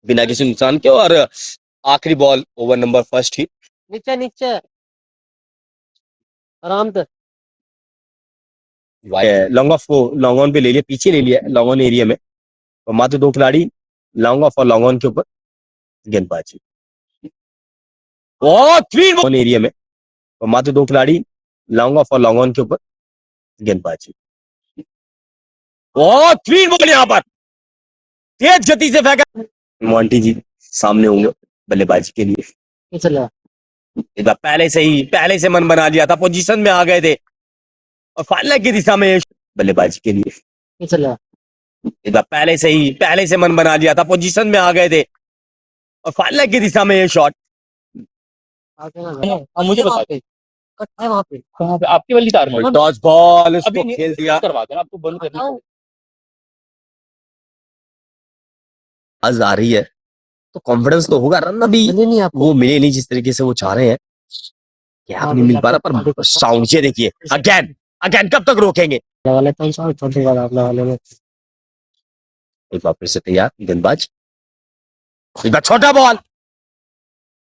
बिना किसी नुकसान के। और आखिरी बॉल ओवर नंबर फर्स्ट ही। नीचे नीचे आराम से। लॉन्ग ऑफ को लॉन्ग ऑन पे ले लिया, पीछे ले लिया लॉन्ग ऑन एरिया में। और मात्र दो खिलाड़ी लॉन्ग ऑफ और लॉन्ग ऑन के ऊपर गेंदबाजी। और थ्री ऑन एरिया में। और मात्र दो खिलाड़ी लॉन्ग ऑफ और लॉन्ग ऑन के ऊपर गेंदबाजी। और थ्री बॉल यहाँ पर तेज गति से फेंका। मोंटी जी सामने होंगे बल्लेबाजी के लिए। चला इस बार पहले से मन बना लिया था, पोजीशन में आ गए थे और फाइनल की दिशा में बल्लेबाजी के लिए। चला इस बार पहले से मन बना लिया था, पोजीशन में आ गए थे और फाइनल की दिशा में ये शॉट। मुझे बता दे कट है वहां पे। कहाँ पे आपकी वाली तार में? टॉस बॉल अभी उसको खेल दिया। करवा देना, आपको बंद करनी पड़ेगी। आज आ रही है तो कॉन्फिडेंस तो होगा, रन अभी नहीं आपको वो मिले नहीं जिस तरीके से वो चाह रहे हैं। क्या नहीं मिल पा रहा, पर साउंड से देखिए अगेन अगेन कब तक रोकेंगे। वाले तो साउंड छोटे वाला अपना वाले में एक बार फिर से तैयार गेंदबाज। इस बार छोटा बॉल,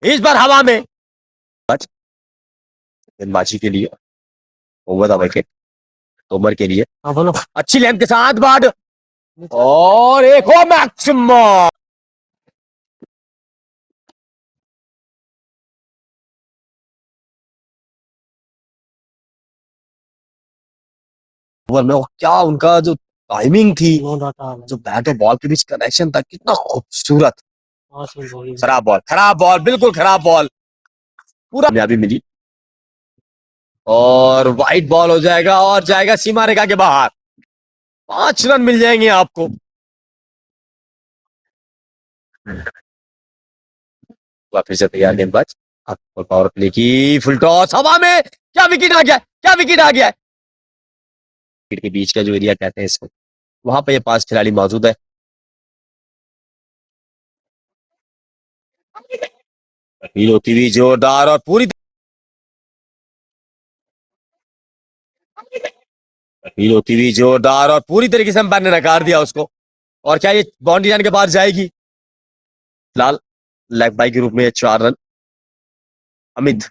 इस बार हवा में। गेंदबाजी के लिए ओवर द विकेट तोमर के लिए। हाँ बोलो अच्छी लेंथ के साथ बाद और एक और मैक्सिमम। ओवर में क्या उनका जो टाइमिंग थी, जो बैट और बॉल के बीच कनेक्शन था, कितना खूबसूरत। खराब बॉल बिल्कुल खराब बॉल, पूरा कामयाबी मिली और वाइट बॉल हो जाएगा और जाएगा सीमा रेखा के बाहर। 5 रन मिल जाएंगे आपको। वापिस से तैयार गेंदबाज और पावर प्ले की फुल टॉस हवा में। क्या विकेट आ गया, क्या विकेट आ गया। विकेट के बीच का जो एरिया कहते हैं इसको, वहां पे ये 5 खिलाड़ी मौजूद है। अपील होती हुई जोरदार और पूरी अपील होती हुई जोरदार और पूरी तरीके से अंपायर ने नकार दिया उसको। और क्या ये बाउंड्री लाइन के पार जाएगी। फिलहाल लेग बाई के रूप में 4 रन। अमित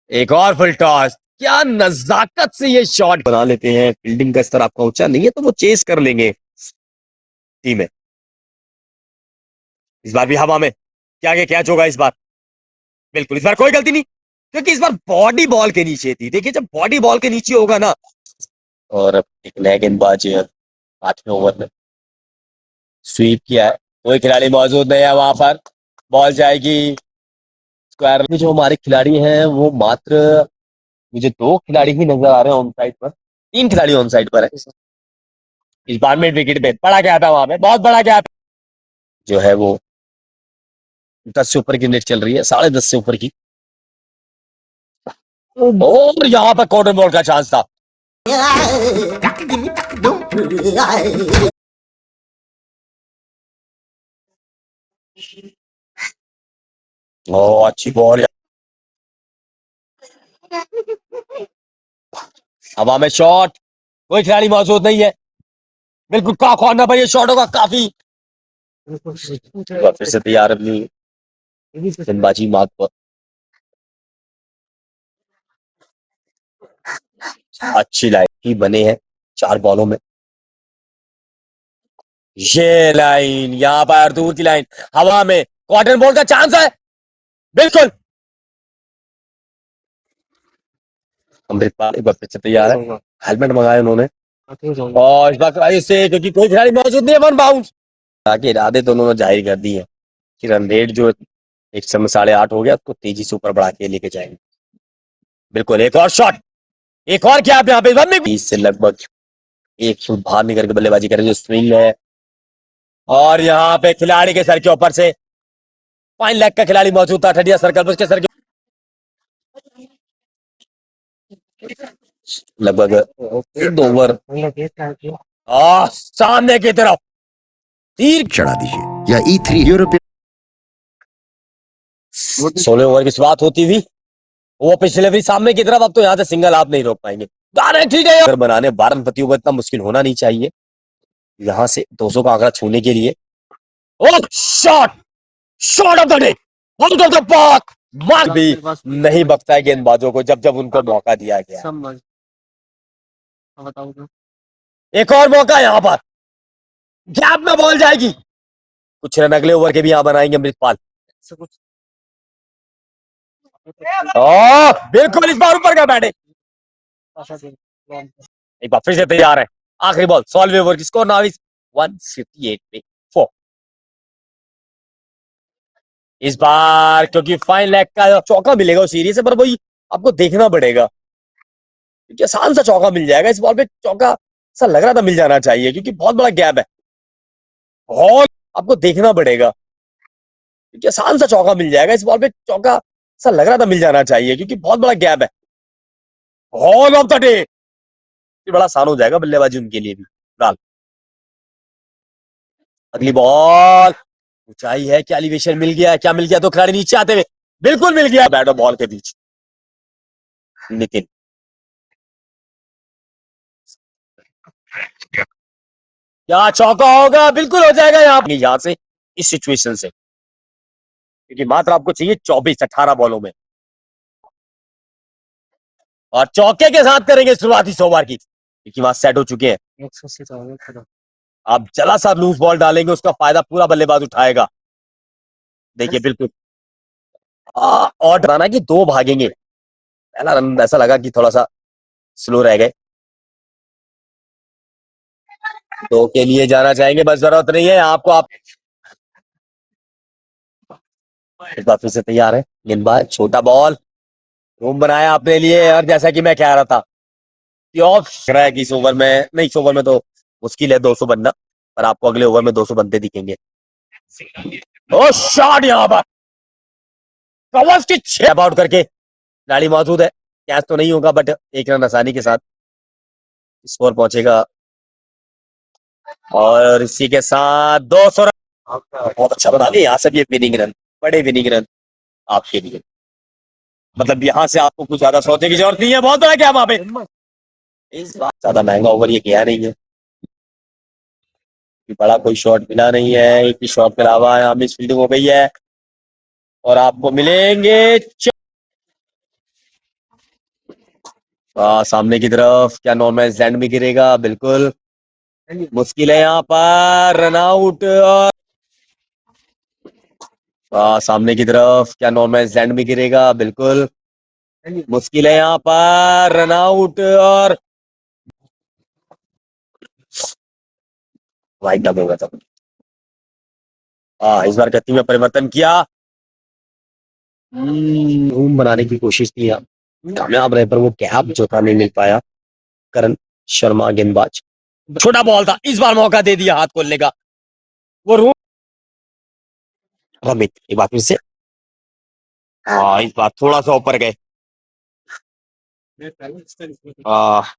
एक और फुल टॉस, क्या नजाकत से ये शॉट बना लेते हैं। फील्डिंग का स्तर आपका ऊंचा नहीं है तो वो चेस कर लेंगे टीम में। इस बार भी हवा में, क्या आगे कैच होगा इस बार। बिल्कुल इस बार कोई गलती नहीं, क्योंकि इस बार बॉडी बॉल के नीचे थी। देखिए जब बॉडी बॉल के नीचे होगा ना। और एक नया गेंदबाज 8वें ओवर में स्वीप किया है, कोई खिलाड़ी मौजूद नहीं है वहां पर। बॉल जाएगी स्क्वायर में। जो हमारे खिलाड़ी हैं वो मात्र मुझे 2 खिलाड़ी ही नजर आ रहे हैं ऑन साइड पर, 3 खिलाड़ी ऑन साइड पर है। इस बार मिड विकेट पे बड़ा क्या था, वहां पे बहुत बड़ा क्या जो है वो 10 से ऊपर की नेट चल रही है, 10.5 से ऊपर की। और यहाँ पर कॉर्नर बॉल का चांस था। ओ अच्छी बॉल, हवा में शॉट, कोई खिलाड़ी मौजूद नहीं है। बिल्कुल का कॉर्नर पर ये शॉट होगा काफी। फिर से तैयार अपनी गेंदबाजी मार्ग पर। अच्छी लाइन ही बने हैं 4 बॉलों में। ये लाइन यहाँ पर दूर की लाइन हवा में, कॉटन बॉल का चांस है बिल्कुल। अमृतपाल एक बार फिर से तैयार है, हेलमेट मंगाया उन्होंने और इस बार इससे क्योंकि कोई खिलाड़ी मौजूद नहीं है, वन बाउंस। ताकि इरादे तो उन्होंने जाहिर कर दी है कि रन रेट जो एक समय 8.5 हो गया उसको तेजी से ऊपर बढ़ा के लेके जाएंगे। बिल्कुल एक और शॉट, एक और क्या आप यहाँ पे 20 से लगभग 1 फुट बाहर निकल के बल्लेबाजी करें जो स्विंग है। और यहाँ पे खिलाड़ी के सर के ऊपर से फाइन लेग का खिलाड़ी मौजूद था, ठडिया सर्कल पर, उसके सर के लगभग 2 ओवर सामने की तरफ तीर चढ़ा दीजिए या E3 यूरोपियन 16 ओवर की शुरुआत होती हुई वो पिछले भी सामने की तरफ। अब तो यहाँ से सिंगल आप नहीं रोक पाएंगे। ठीक है अगर बनाने 12 रन प्रति ओवर इतना मुश्किल होना नहीं चाहिए यहाँ से 200 का आंकड़ा छूने के लिए। Oh shot, shot of the day, out of the park. मार भी नहीं बकता है गेंदबाजों को जब जब उनको मौका दिया गया। समझ। अब बताओ तो। एक और मौका यहाँ पर, गैप में बॉल जाएगी। कुछ रन अगले ओवर के भी यहाँ बनाएंगे अमृतपाल। ऐसा कुछ। बिल्कुल इस बार ऊपर का बैटिंग। ऐसा कुछ। बॉल। एक बार फिर से तैयार है, आखिरी बॉल, सॉल्व ओवर की स्कोर नाउ इज 158 पे 4। इस बार क्योंकि फाइन लेग का चौका मिलेगा उस सीरीज से, पर वही आपको देखना पड़ेगा क्योंकि आसान सा चौका मिल जाएगा। इस बॉल पे चौका ऐसा लग रहा था मिल जाना चाहिए क्योंकि बहुत बड़ा गैप है। बहुत आपको देखना पड़ेगा क्योंकि आसान सा चौका मिल जाएगा। इस बॉल पे चौका ऐसा लग रहा था मिल जाना चाहिए क्योंकि बहुत बड़ा गैप है। बॉल ऑफ द डे, बड़ा आसान हो जाएगा बल्लेबाजी उनके लिए भी। फिलहाल अगली बॉल, ऊंचाई है, क्या एलिवेशन मिल गया, क्या मिल गया? तो खिलाड़ी नीचे आते हुए, बिल्कुल मिल गया बैट और बॉल के बीच। नितिन, क्या चौका होगा? बिल्कुल हो जाएगा यहाँ से, इस सिचुएशन से, क्योंकि मात्र आपको चाहिए 24-18 बॉलों में, और चौके के साथ करेंगे शुरुआती 100 बार की, क्योंकि वहां सेट हो चुके हैं। 180 तो हो गया। आप जरा सा लूज बॉल डालेंगे, उसका फायदा पूरा बल्लेबाज उठाएगा। देखिए बिल्कुल, और डराना कि 2 भागेंगे। पहला रन ऐसा लगा कि थोड़ा सा स्लो रह गए, 2 के लिए जाना चाहेंगे, बस जरूरत नहीं है आपको। आप इस बार फिर से तैयार है गेंदबाज, छोटा बॉल, रूम बनाया अपने लिए। और जैसा कि मैं कह रहा था कि ऑफ रहा है कि इस ओवर में नहीं, इस ओवर में तो मुश्किल है 200 बनना, पर आपको अगले ओवर में 200 बनते दिखेंगे। ओ शॉट यहाँ पर, कवर्स की 6 आउट करके खिलाड़ी मौजूद है। कैच तो नहीं होगा, बट 1 रन आसानी के साथ स्कोर पहुंचेगा, और इसी के साथ 200 रन। बहुत अच्छा बना लिया यहाँ से भी, विनिंग रन, बड़े विनिंग रन आपके लिए। मतलब यहाँ से आपको कुछ ज्यादा सोचने की जरूरत नहीं है, बहुत बड़ा क्या वहां पे। इस बार ज्यादा महंगा ओवर ये गया नहीं है, बड़ा कोई शॉट मिला नहीं है। एक ही शॉट के अलावा यहाँ मिस फील्डिंग हो गई है, और आपको मिलेंगे सामने की तरफ। क्या नॉर्मल लैंड में गिरेगा? बिल्कुल मुश्किल है यहाँ पर, रन आउट। सामने की तरफ, क्या नॉर्मल लैंड में गिरेगा? बिल्कुल मुश्किल है यहाँ पर, रन आउट। और वाइड डब होगा तब। इस बार गति में परिवर्तन किया, रूम बनाने की कोशिश की, कामयाब रहे, पर वो गैप जो था नहीं मिल पाया। करण शर्मा गेंदबाज, छोटा बॉल था, इस बार मौका दे दिया हाथ खोलने का, वो रूम। रमित एक बार फिर से, इस बार थोड़ा सा ऊपर गए,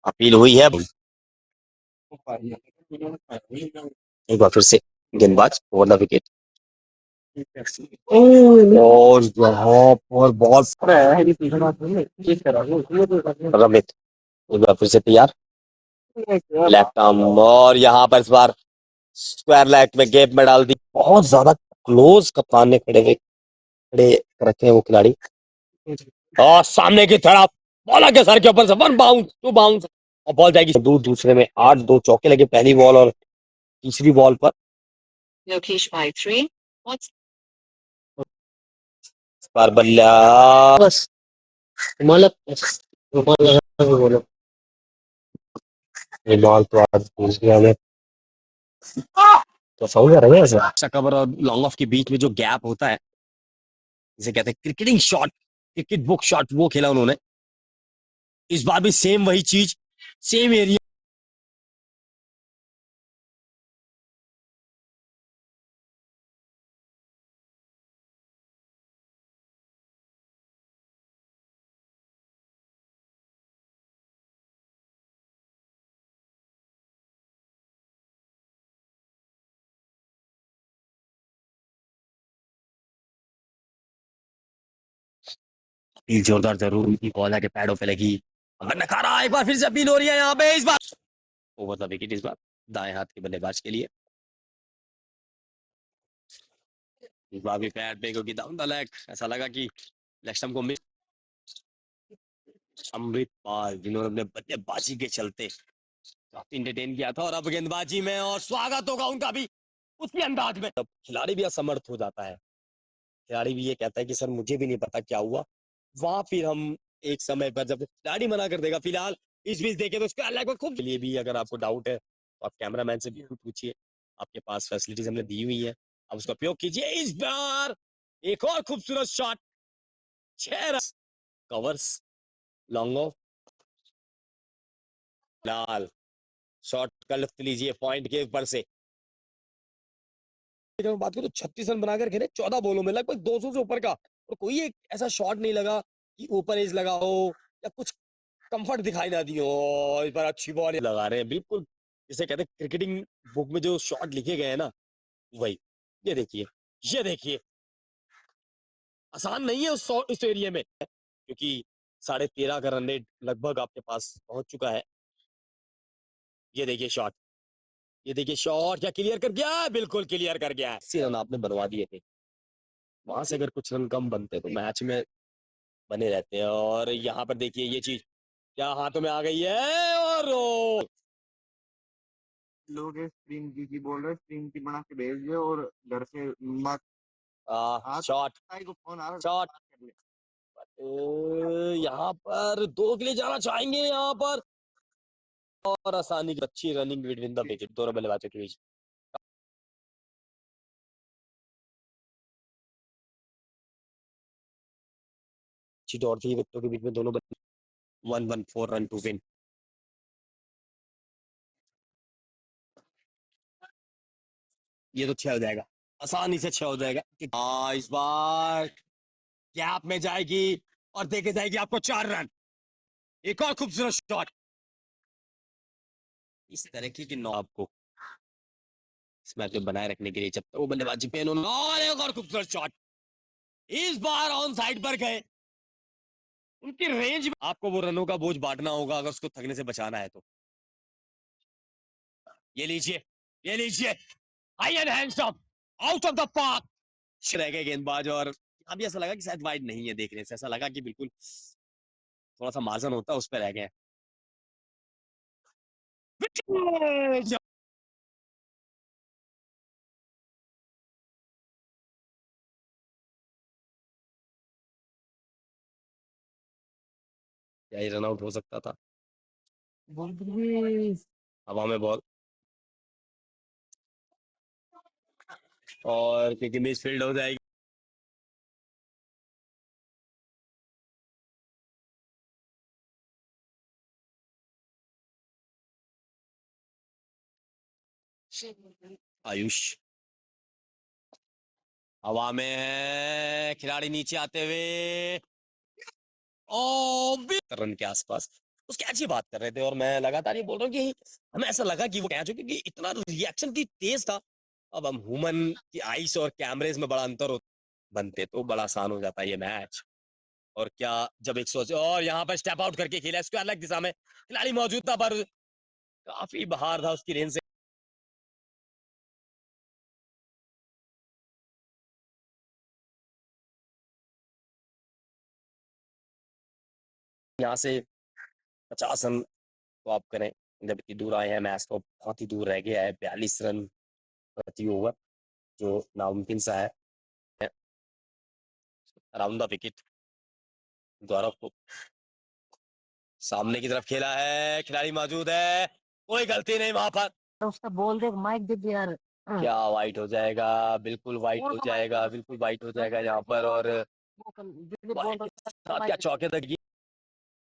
अपील हुई है। एक बार फिर से गेंदबाज ओवर द विकेट, और यहाँ पर बॉल रमित एक बार फिर से तैयार, लेफ्ट आर्म, और यहाँ पर इस बार स्क्वायर लेग में गैप में डाल दी। बहुत ज्यादा क्लोज कप्तान ने खड़े रखे हैं वो खिलाड़ी, और सामने की तरफ बॉल के सर के ऊपर से 1 बाउंस 2 बाउंस, और बॉल जाएगी दूर। दूसरे में 8, 2 चौके लगे पहली बॉल और तीसरी बॉल पर। Lokesh by 3. What's इस बार बल्ला, बस। मतलब रुमाल लगा के बोलो। ये बॉल तो आज घुस गया में, तो फाउल कर रहे हैं ऐसा। कवर और लॉन्ग ऑफ के बीच में जो गैप होता है, जिसे कहते हैं cricketing shot, cricket book shot, वो खेला उन्होंने। इस बार भी सेम वही चीज, सेम एरिया। अपील जोरदार जरूर उनकी, बॉल आके पैडों पे लगी, मगर नकारा। एक बार फिर से अपील हो रही है यहाँ पे, इस बार ओवर द विकेट, इस बार दाएं हाथ के बल्लेबाज के लिए। इस बार भी पैड पे क्योंकि डाउन द लेग ऐसा लगा कि लेक्सटम को मिस। अमृतपाल जिन्होंने अपने बल्लेबाजी के चलते काफी इंटरटेन किया था और अब गेंदबाजी में और स्वागत होगा उनका भी उसी अंदाज में। तब खिलाड़ी भी असमर्थ हो जाता है, खिलाड़ी भी ये कहता है कि सर मुझे भी नहीं पता क्या हुआ। वहां फिर हम एक समय पर जब खिलाड़ी मना कर देगा, फिलहाल इस बीच देखे तो उसके अलग खूब के लिए भी अगर आपको डाउट है तो आप कैमरामैन से भी पूछिए, आपके पास फैसिलिटीज हमने दी हुई है, आप उसका उपयोग कीजिए। इस बार एक और खूबसूरत शॉट, 6 कवर्स लॉन्ग ऑफ, लाल शॉट का लुत्फ लीजिए पॉइंट के ऊपर से। अगर मैं बात करूं 36 रन बनाकर खेले 14 बॉलों में लगभग 200 से ऊपर का, और कोई एक ऐसा शॉट नहीं लगा कि ऊपर एज लगा हो या कुछ कंफर्ट दिखाई ना दी हो। इस बार अच्छी बॉल लगा रहे हैं, बिल्कुल जिसे कहते हैं क्रिकेटिंग बुक में जो शॉट लिखे गए हैं ना, वही। ये देखिए, ये देखिए, आसान नहीं है उस एरिया में, क्योंकि 13.5 का रन रेट लगभग आपके पास पहुंच चुका है। ये देखिए शॉट, ये देखिए शॉट, क्या क्लियर कर गया? बिल्कुल क्लियर कर गया। 80 रन आपने बनवा दिए थे, वहां से अगर कुछ रन कम बनते तो मैच में बने रहते हैं। और यहाँ पर देखिए ये चीज क्या हाथों में आ गई है, और लोग स्क्रीन की बोल रहे स्क्रीन की बना के भेज दे और घर से मत शॉट, भाई को फोन आ रहा शॉट, बात कर ले। यहाँ पर 2 के लिए जाना चाहेंगे यहाँ पर, और आसानी की अच्छी रनिंग बिटवीन द विकेट, दोनों बल्लेबाजों के बीच। अच्छी दौड़ थी विकेटों के बीच में, दोनों 114 रन टू विन। ये तो 6 हो जाएगा, आसानी से 6 हो जाएगा। इस बार गैप में जाएगी और देखे जाएगी आपको 4 रन। एक और खूबसूरत शॉट, इस तरह की नौ आपको इस मैच में बनाए रखने के लिए जब तक वो बल्लेबाजी पे इन्होंने, और एक और खूबसूरत शॉट, इस बार ऑन साइड पर गए। उनकी रेंज में आपको वो रनों का बोझ बांटना होगा अगर उसको थकने से बचाना है तो। ये लीजिए, ये लीजिए, high and hands up, out of the park. रह गए गेंदबाज, और अभी ऐसा लगा कि शायद वाइड नहीं है, देखने से ऐसा लगा कि बिल्कुल थोड़ा सा मार्जिन होता है उस पर रह गए। क्या ही रन आउट हो सकता था, हवा में बॉल, और क्योंकि मिस फील्ड हो जाएगी। आयुष हवा में है, खिलाड़ी नीचे आते हुए रन के आसपास उस कैच की बात कर रहे थे, और मैं लगातार ये बोल रहा हूँ कि हमें ऐसा लगा कि वो कैच हो, क्योंकि इतना रिएक्शन की तेज था। अब हम ह्यूमन की आईज और कैमरेज में बड़ा अंतर बनते तो बड़ा आसान हो जाता है ये मैच। और क्या जब 100 और यहाँ पर स्टेप आउट करके खेला, इसको अलग दिशा में खिलाड़ी मौजूद था पर काफी बाहर था उसकी रेंज से। यहाँ से 50 रन तो आप करें, जब इतनी दूर आए हैं, मैच तो बहुत ही दूर रह गया है, 42 रन प्रति ओवर जो नामुमकिन सा है। अराउंड द विकेट गौरव को सामने की तरफ खेला है, खिलाड़ी मौजूद है, कोई गलती नहीं वहां पर। तो उसका बोल दे माइक दे दे यार। क्या वाइट हो जाएगा, बिल्कुल वाइट हो जाएगा, बिल्कुल वाइट हो जाएगा यहाँ पर। और वो बोल क्या चौके तक